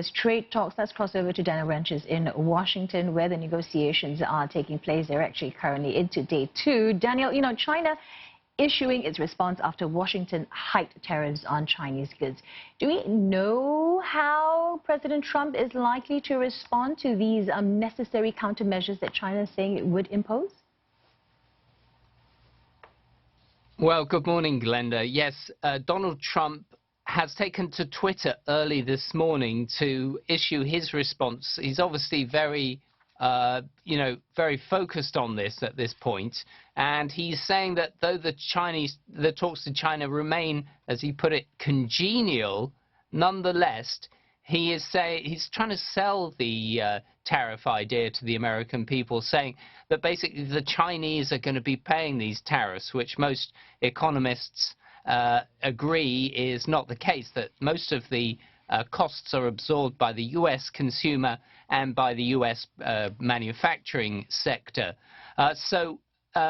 U.S. trade talks. Let's cross over to Daniel Ryntjes in Washington, where the negotiations are taking place. They're actually currently into day 2. Daniel, China issuing its response after Washington hiked tariffs on Chinese goods. Do we know how President Trump is likely to respond to these unnecessary countermeasures that China is saying it would impose? Well, good morning, Glenda. Yes, Donald Trump has taken to Twitter early this morning to issue his response. He's obviously very focused on this at this point, and he's saying that though the talks to China remain, as he put it, congenial, nonetheless, he's trying to sell the tariff idea to the American people, saying that basically the Chinese are going to be paying these tariffs, which most economists agree is not the case, that most of the costs are absorbed by the U.S. consumer and by the U.S. manufacturing sector. So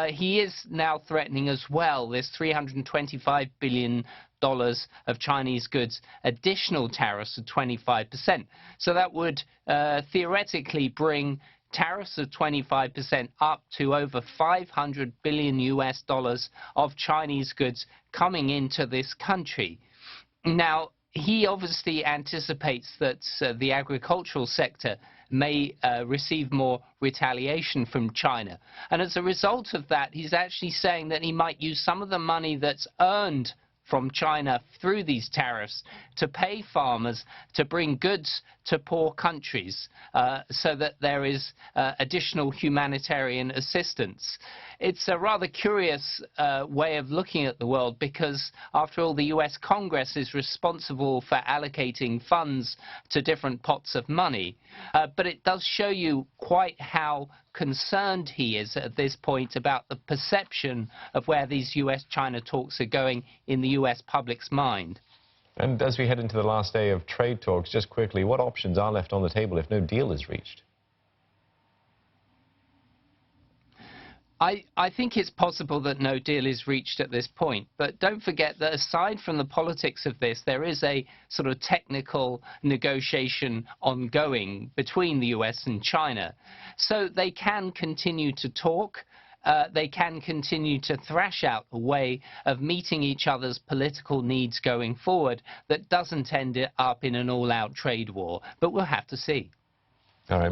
he is now threatening as well this $325 billion of Chinese goods additional tariffs of 25%. So that would theoretically bring tariffs of 25% up to over $500 billion US of Chinese goods coming into this country. Now, he obviously anticipates that the agricultural sector may receive more retaliation from China. And as a result of that, he's actually saying that he might use some of the money that's earned from China through these tariffs to pay farmers to bring goods to poor countries so that there is additional humanitarian assistance. It's a rather curious way of looking at the world because, after all, the US Congress is responsible for allocating funds to different pots of money. But it does show you quite how concerned he is at this point about the perception of where these US-China talks are going in the US public's mind. And as we head into the last day of trade talks, just quickly, what options are left on the table if no deal is reached? I think it's possible that no deal is reached at this point, but don't forget that aside from the politics of this, there is a sort of technical negotiation ongoing between the US and China. So they can continue to talk. They can continue to thrash out a way of meeting each other's political needs going forward that doesn't end up in an all-out trade war. But we'll have to see.